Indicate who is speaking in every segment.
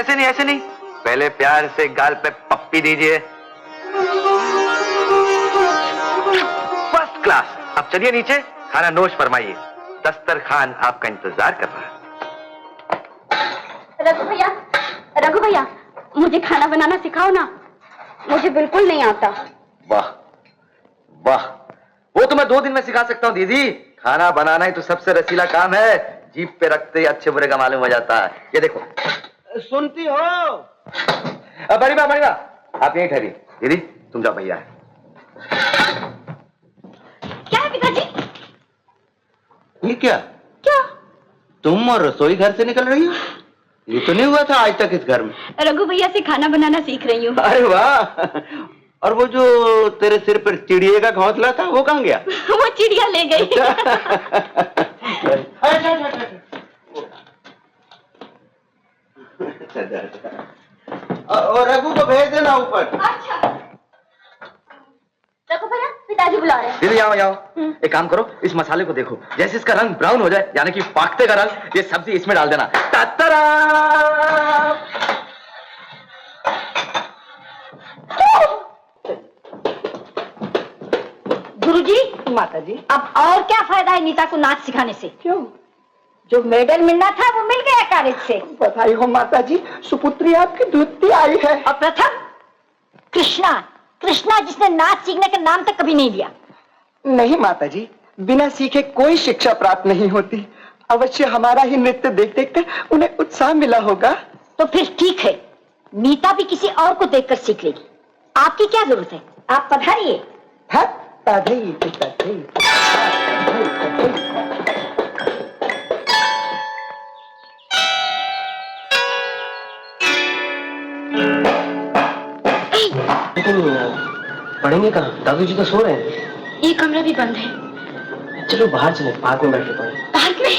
Speaker 1: ऐसे नहीं ऐसे नहीं, पहले प्यार से गाल पे पप्पी दीजिए। First class. अब चलिए नीचे, खाना नोश फरमाइए, दस्तरखान आपका इंतजार कर रहा है।
Speaker 2: रघु भैया, मुझे खाना बनाना सिखाओ ना, मुझे बिल्कुल नहीं आता।
Speaker 1: वाह वाह, वो तो मैं 2 दिन में सिखा सकता हूँ दीदी। खाना बनाना ही तो सबसे रसीला काम है, जीभ पे रखते ही अच्छे बुरे का मालूम हो जाता है। ये देखो।
Speaker 3: सुनती हो?
Speaker 1: बड़ी बा, आप यहीं ठहरी। दीदी तुम जाओ, भैया है।
Speaker 2: क्या है पिताजी?
Speaker 3: ये क्या? तुम और रसोई घर से निकल रही हो? ये तो नहीं हुआ था आज तक इस घर में।
Speaker 2: रघु भैया से खाना बनाना सीख रही हूँ।
Speaker 3: अरे वाह, और वो जो तेरे सिर पर चिड़िए का घोंसला था वो कहाँ गया?
Speaker 2: वो चिड़िया ले गई।
Speaker 3: और रघु को भेज देना ऊपर।
Speaker 2: अच्छा। रघु भैया, पिताजी बुला रहे हैं।
Speaker 1: दीदी आओ। एक काम करो, इस मसाले को देखो, जैसे इसका रंग ब्राउन हो जाए, यानी कि पाकते का रंग, ये सब्जी इसमें डाल देना। तातरा!
Speaker 2: गुरुजी।
Speaker 4: माताजी।
Speaker 2: अब और क्या फायदा है नीता को नाच सिखाने से?
Speaker 4: क्यों?
Speaker 2: जो मेडल मिलना था वो मिल गया कॉलेज से।
Speaker 4: बधाई हो माताजी, सुपुत्री आपकी दूती आई है।
Speaker 2: और प्रथम कृष्णा जिसने नाच सीखने का नाम तक कभी नहीं लिया।
Speaker 4: नहीं माताजी, बिना सीखे कोई शिक्षा प्राप्त नहीं होती। अवश्य हमारा ही नृत्य देख देखते उन्हें उत्साह मिला होगा।
Speaker 2: तो फिर ठीक है, नीता भी किसी और को देखकर सीख लेगी। आपकी क्या जरूरत है, आप पधारिए।
Speaker 5: पढ़ेंगे कहाँ? दादूजी तो सो रहे हैं।
Speaker 2: ये कमरा भी बंद है।
Speaker 5: चलो बाहर चले, पार्क में बैठे पड़े।
Speaker 2: पार्क में?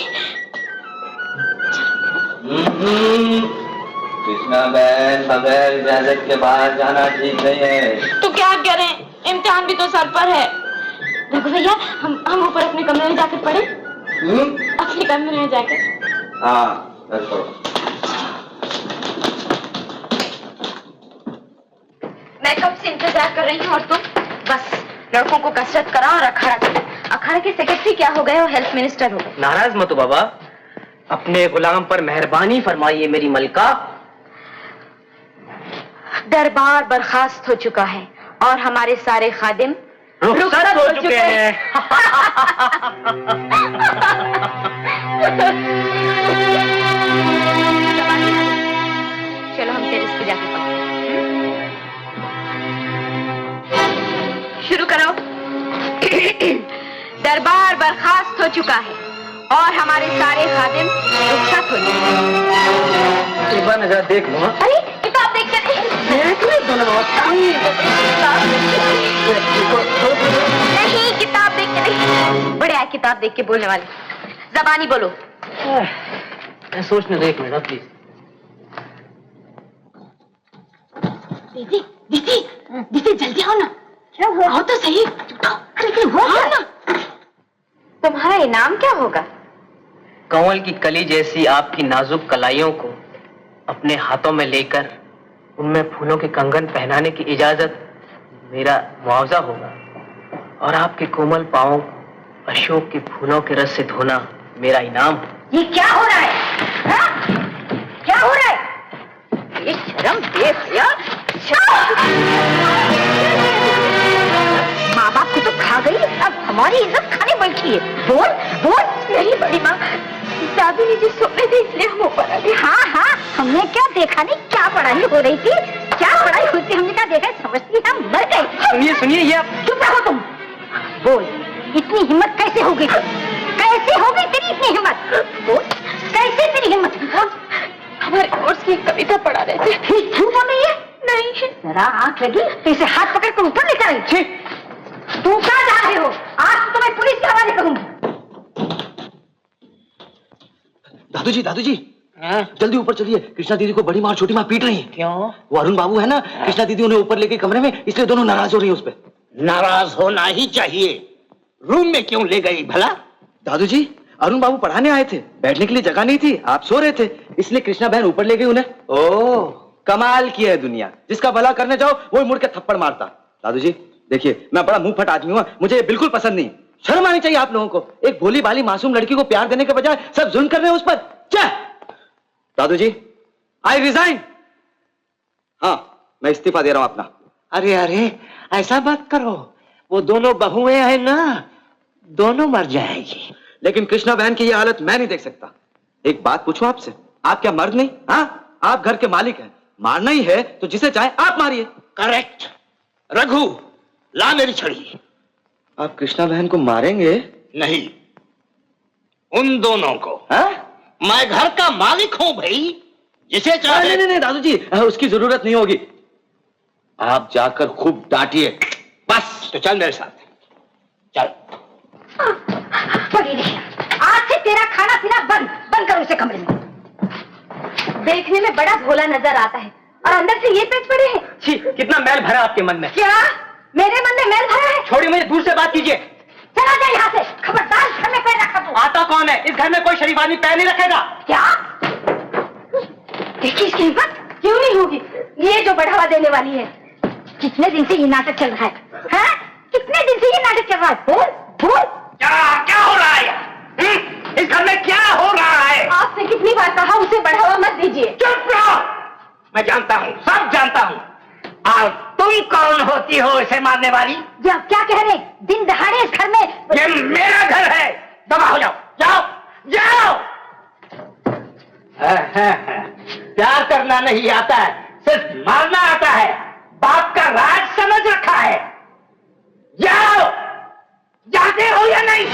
Speaker 3: कृष्णा बहन, बगैर इजाजत के बाहर जाना ठीक नहीं है।
Speaker 2: तो क्या करें, इम्तिहान भी तो सर पर है। रघु भैया, हम ऊपर अपने कमरे में जाकर पढ़े। अपने कमरे में जाकर।
Speaker 3: हाँ बिल्कुल।
Speaker 2: मैं कब से इंतजार कर रही हूँ और तुम बस लड़कों को कसरत करा और अखाड़ा करा। अखाड़ा के सेक्रेटरी क्या हो गए और हेल्थ मिनिस्टर हो गए।
Speaker 5: नाराज मत हो बाबा, अपने गुलाम पर मेहरबानी फरमाइए मेरी मलका।
Speaker 2: दरबार बर्खास्त हो चुका है और हमारे सारे खादिम रुखसत हो चुके हैं। चलो हम टेरेस पे जाके पढ़ते हैं। शुरू करो। दरबार बर्खास्त हो चुका है और हमारे सारे खादिम रुखसत हो चुके हैं।
Speaker 5: एक बार नजर देख लो।
Speaker 2: अरे किताब देख के नहीं, किताब देख के नहीं। बड़े आए किताब देख के बोलने वाले। जबानी बोलो।
Speaker 5: सोचने दो एक मिनट प्लीज।
Speaker 2: दीदी जल्दी आओ ना। क्या हुआ? आओ तो सही। लेकिन हुआ क्या ना? तुम्हारा इनाम क्या होगा?
Speaker 5: कंवल की कली जैसी आपकी नाजुक कलाइयों को अपने हाथों में लेकर उनमें फूलों के कंगन पहनाने की इजाजत मेरा मुआवजा होगा, और आपके कोमल पांवों को अशोक के फूलों के रस से धोना मेरा इनाम।
Speaker 2: ये क्या हो रहा है? हा? क्या हो रहा है? ये शर्म बेहया। माँ बाप को तो खा गई, अब हमारी इज्जत खाने बैठी है। बोल बोल। नहीं बड़ी माँ, दादू ने जो सोने थे इसलिए हम ऊपर आ गए। हाँ, हमने क्या देखा नहीं, क्या पढ़ाई हो रही थी, क्या पढ़ाई होती, हमने क्या देखा, समझती हम मर गए।
Speaker 5: सुनिए ये आप
Speaker 2: चुप रहो तुम। बोल, इतनी हिम्मत कैसे हो गई? कैसे हो गई तेरी इतनी हिम्मत? बोल, कैसे तेरी हिम्मत? बोल। हमारे कोर्स की एक कविता पढ़ा रहे थे। झूठ बोल रही है? नहीं। जरा आंख लगी तो इसे हाथ पकड़ कर ऊपर लेकर आई। तुम कहाँ जा रहे हो? आज तो तुम्हें पुलिस के हवाले करूंगी।
Speaker 5: दादूजी जल्दी ऊपर चलिए, कृष्णा दीदी को बड़ी मार छोटी मार पीट रही है।
Speaker 4: क्यों?
Speaker 5: वो अरुण बाबू है ना, कृष्णा दीदी उन्हें ऊपर लेके कमरे में, इसलिए दोनों नाराज हो रही है उस पर।
Speaker 3: नाराज होना ही चाहिए। रूम में क्यों ले गई भला?
Speaker 5: दादूजी
Speaker 3: अरुण बाबू पढ़ाने आए थे, बैठने के लिए जगह नहीं थी, आप सो रहे थे, इसलिए कृष्णा बहन ऊपर ले गई उन्हें। ओह, कमाल की है दुनिया, जिसका भला करने जाओ वो मुड़ के थप्पड़ मारता। दादू जी देखिए, मैं बड़ा मुंह फट आदमी हूँ, मुझे ये बिल्कुल पसंद नहीं। शर्म आनी चाहिए आप लोगों को, एक भोली भाली मासूम लड़की को प्यार देने के बजाय सब जुल्म कर रहे हैं उस पर। क्या दादू जी, आई रिजाइन। हाँ, मैं इस्तीफा दे रहा हूं अपना।
Speaker 6: अरे अरे, ऐसा मत करो, वो दोनों बहुएं हैं ना, दोनों मर जाएगी।
Speaker 3: लेकिन कृष्णा बहन की ये हालत मैं नहीं देख सकता। एक बात पूछूं आपसे, आप क्या मर्द नहीं? हाँ, आप घर के मालिक हैं, मारना ही है तो जिसे चाहे आप मारिए।
Speaker 6: करेक्ट। रघु, ला मेरी छड़ी।
Speaker 3: आप कृष्णा बहन को मारेंगे?
Speaker 6: नहीं, उन दोनों को।
Speaker 3: हाँ?
Speaker 6: मैं घर का मालिक हूं भाई, जिसे चाहे।
Speaker 3: नहीं दादू जी, उसकी जरूरत नहीं होगी। आप जाकर खूब डांटिए।
Speaker 6: बस, तो चल मेरे साथ, चल।
Speaker 2: पड़ी रही, आज से तेरा खाना पीना बंद करो इसे कमरे में। देखने में बड़ा भोला नजर आता है और अंदर से ये पेच पड़े हैं।
Speaker 5: छी, कितना मैल भरा आपके मन में।
Speaker 2: क्या मेरे मन में मैल भरा है?
Speaker 5: छोड़िए मुझे, दूर से बात कीजिए।
Speaker 2: चला जाए यहाँ से, खबरदार घर में पैर रखा तू।
Speaker 5: आता कौन है? इस घर में कोई शरीफ आदमी पैर नहीं रखेगा।
Speaker 2: क्या? देखिए इसकी हिम्मत क्यों नहीं होगी, ये जो बढ़ावा देने वाली है। कितने दिन से ये नाटक चल रहा है? हाँ? कितने दिन से ये नाटक चल रहा है? बोल।
Speaker 6: क्या हो रहा है? इस घर में क्या हो रहा है?
Speaker 2: आपसे कितनी बार कहा उसे बढ़ावा मत दीजिए।
Speaker 6: चुप रहो, मैं जानता हूँ, सब जानता हूँ। और तुम कौन होती हो इसे मारने वाली?
Speaker 2: जब क्या कह रहे, दिन दहाड़े इस घर में।
Speaker 6: ये मेरा घर है, दबा हो जाओ, जाओ। प्यार करना नहीं आता है, सिर्फ मारना आता है। बाप का राज समझ रखा है। जाओ, जाते हो या नहीं?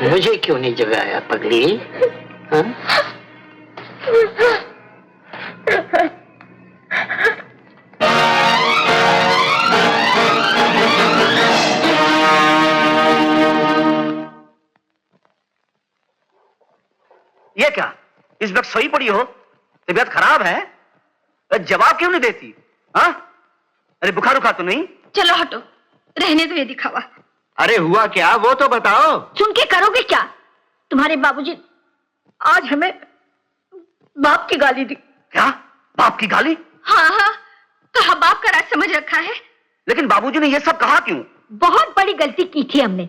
Speaker 6: मुझे क्यों नहीं जगाया पगली? हाँ?
Speaker 3: ये क्या, इस वक्त सोई पड़ी हो? तबीयत खराब है? जवाब क्यों नहीं देती? हाँ? अरे बुखार उखार तो नहीं?
Speaker 2: चलो हटो, रहने दो ये दिखावा।
Speaker 3: अरे हुआ क्या, वो तो बताओ।
Speaker 2: सुन के करोगे क्या? तुम्हारे बाबूजी आज हमें बाप की गाली दी।
Speaker 3: क्या, बाप की गाली?
Speaker 2: हाँ, कहा बाप का राज समझ रखा है।
Speaker 3: लेकिन बाबूजी ने ये सब कहा क्यों?
Speaker 2: बहुत बड़ी गलती की थी हमने।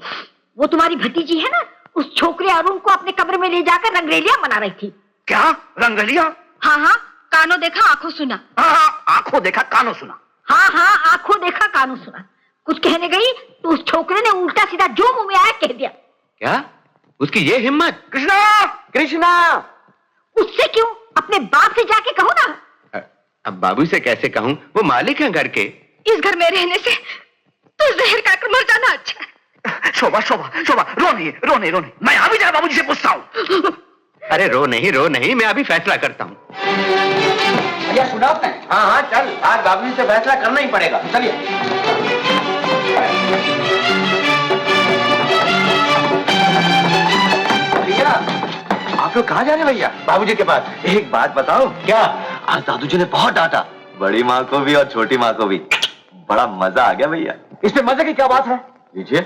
Speaker 2: वो तुम्हारी भतीजी है ना, उस छोकरे अरुण को अपने कमरे में ले जाकर रंगरेलियां मना रही थी।
Speaker 3: क्या, रंगरेलियां?
Speaker 2: हाँ, कानों देखा आंखों सुना।
Speaker 3: हाँ, आंखों देखा कानों सुना।
Speaker 2: हाँ, आंखों देखा कानों सुना। कुछ कहने गई तो उस छोकरे ने उल्टा सीधा जो मुंह में आया कह दिया।
Speaker 3: क्या, उसकी ये हिम्मत? कृष्णा!
Speaker 2: उससे क्यों, अपने बाप से जाके कहो ना।
Speaker 3: अब बाबू से कैसे कहूं, वो मालिक हैं घर के।
Speaker 2: इस घर में रहने से तो जहर खाकर मर जाना अच्छा है।
Speaker 3: शोभा, रोने, मैं अभी जा बाबूजी से पूछता हूँ। अरे रो नहीं, मैं अभी फैसला करता हूँ। भैया सुना आपने? हाँ, चल, आज बाबूजी से फैसला करना ही पड़ेगा, चलिए। भैया, आप लोग कहाँ जा रहे हैं भैया? बाबूजी के पास। एक बात बताओ। क्या? आज दादू जी ने बहुत डांटा, बड़ी माँ को भी और छोटी माँ को भी। बड़ा मजा आ गया भैया। इसमें मजे की क्या बात है? लीजिए,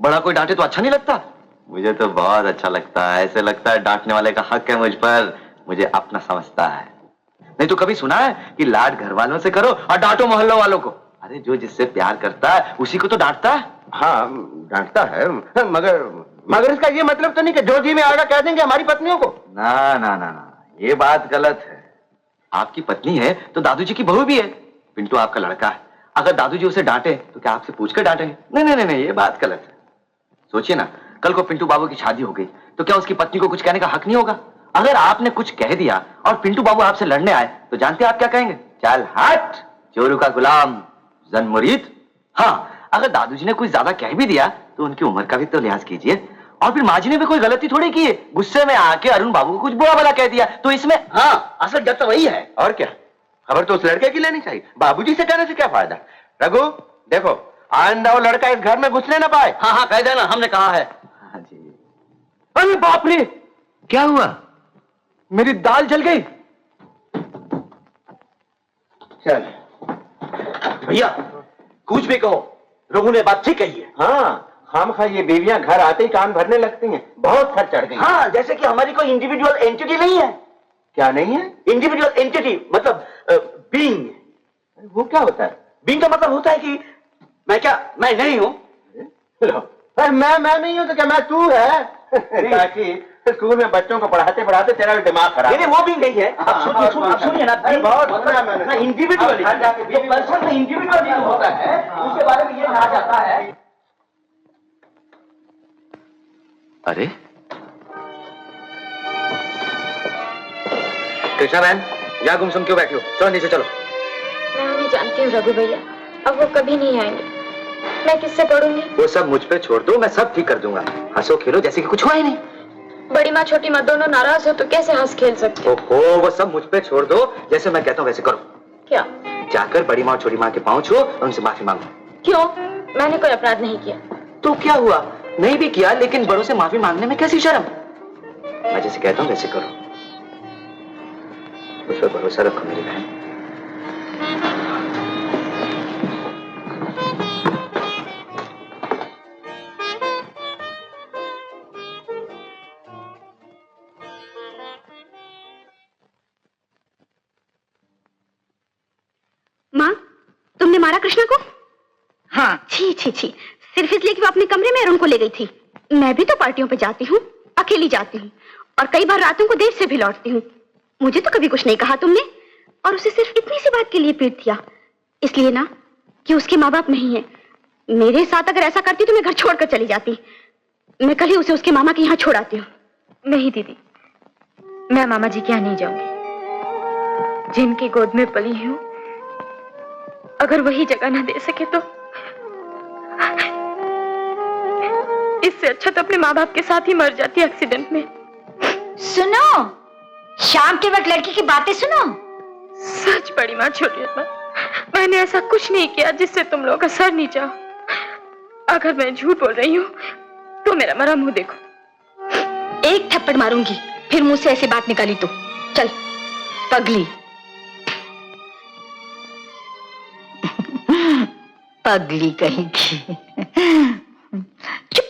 Speaker 3: बड़ा कोई डांटे तो अच्छा नहीं लगता? मुझे तो बहुत अच्छा लगता है। ऐसे लगता है डांटने वाले का हक है मुझ पर, मुझे अपना समझता है। नहीं तो कभी सुना है कि लाड घर वालों से करो और डांटो मोहल्लों वालों को? अरे जो जिससे प्यार करता है उसी को तो डांटता है। हाँ, डांटता है, मगर इसका ये मतलब तो नहीं कि जो जी में आएगा कह देंगे हमारी पत्नियों को। ना, ये बात गलत है। आपकी पत्नी है तो दादू जी की बहू भी है। पिंटू आपका लड़का है, अगर दादू जी उसे डांटे तो क्या आपसे पूछकर डांटेंगे? नहीं, ये बात गलत है। सोचिए ना, कल को पिंटू बाबू की शादी हो गई तो क्या उसकी पत्नी को कुछ कहने का हक नहीं होगा? अगर आपने कुछ कह दिया और पिंटू बाबू आपसे लड़ने आए तो जानते आप क्या कहेंगे? चल हट, चोरू का गुलाम, जन मुरीद। हाँ, अगर दादू जी ने कुछ ज्यादा कह भी दिया तो उनकी उम्र का भी तो लिहाज कीजिए। और फिर माँ जी ने भी कोई गलती थोड़ी की है, गुस्से में आके अरुण बाबू को कुछ बुरा भला कह दिया तो इसमें। हाँ, असल जब तो वही है। और क्या, खबर तो उस लड़के की लेनी चाहिए, बाबूजी से कहने से क्या फायदा? रघु देखो, आइंदा वो लड़का इस घर में घुसने ना पाए। हाँ, कह देना, हमने कहा है। हाँ जी। अरे बाप रे, क्या हुआ? मेरी दाल जल गई।
Speaker 6: चल
Speaker 3: भैया कुछ भी कहो, रघु ने बात ठीक कही है।
Speaker 6: हाँ, खामखा ये बीवियां घर आते ही कान भरने लगती हैं, बहुत खर्च चढ़ गई।
Speaker 3: हाँ, जैसे कि हमारी कोई इंडिविजुअल एंटिटी नहीं है।
Speaker 6: क्या नहीं है?
Speaker 3: इंडिविजुअल एंटिटी मतलब बीइंग।
Speaker 6: वो क्या होता है?
Speaker 3: बीइंग का मतलब होता है कि मैं नहीं हूँ।
Speaker 6: अरे मैं नहीं हूं तो क्या मैं तू है? ताकि स्कूल में बच्चों को पढ़ाते पढ़ाते तेरा दिमाग खराब।
Speaker 3: नहीं, वो भी नहीं है। आप सुनिए ना,
Speaker 6: बहुत सुना मैंने।
Speaker 3: इंडिविजुअल पर्सन में इंडिविजुअल होता है, उसके बारे में ये कहा जाता है। अरे कृष्णा बहन, यहाँ गुमसुम क्यों बैठी हो? चलो नीचे चलो।
Speaker 2: मैं उन्हें जानती हूँ रघु भैया, अब वो कभी नहीं आएंगे। मैं किससे पढ़ूंगी?
Speaker 1: वो सब मुझ पे छोड़ दो, मैं सब ठीक कर दूंगा। हंसो खेलो जैसे कि कुछ हुआ ही नहीं।
Speaker 2: बड़ी माँ छोटी माँ दोनों नाराज हो तो कैसे हंस खेल सकते?
Speaker 1: ओहो, वो सब मुझ पे छोड़ दो, जैसे मैं कहता हूँ वैसे करो।
Speaker 2: क्या?
Speaker 1: जाकर बड़ी माँ और छोटी माँ के पाँव छुओ और उनसे माफी मांगो।
Speaker 2: क्यों? मैंने कोई अपराध नहीं किया।
Speaker 1: तो क्या हुआ? नहीं भी किया, लेकिन बड़ों से माफी मांगने में कैसी शर्म? मैं जैसे कहता हूँ वैसे करो। उस पर भरोसा रखो मेरी बहन।
Speaker 2: माँ, तुमने मारा कृष्णा को? हाँ। छी छी छी, सिर्फ इसलिए कि वो अपने कमरे में अरुण को ले गई थी। मैं भी तो पार्टियों पे जाती हूँ, अकेली जाती हूँ, और कई बार रातों को देर से भी लौटती हूँ। मुझे तो कभी कुछ नहीं कहा तुमने, और उसे सिर्फ इतनी सी बात के लिए पीट दिया, इसलिए ना कि उसके माँ बाप नहीं है। मेरे साथ अगर ऐसा करती तो मैं घर छोड़कर चली जाती। मैं कल ही उसे उसके मामा के यहाँ छोड़ आती हूँ। नहीं दीदी, मैं मामा जी के यहाँ नहीं जाऊंगी। जिनकी गोद में पली हूँ, अगर वही जगह ना दे सके तो इससे अच्छा तो अपने माँ बाप के साथ ही मर जाती एक्सीडेंट में।
Speaker 7: सुनो, शाम के वक्त लड़की की बातें सुनो।
Speaker 2: सच बड़ी माँ छोटी माँ, मैंने ऐसा कुछ नहीं किया जिससे तुम लोगों का सर नीचा हो। अगर मैं झूठ बोल रही हूँ तो मेरा मरा मुंह देखो।
Speaker 7: एक थप्पड़ मारूंगी, फिर मुंह से ऐसी बात निकाली तो। चल पगली। पगली कहीं की। चुप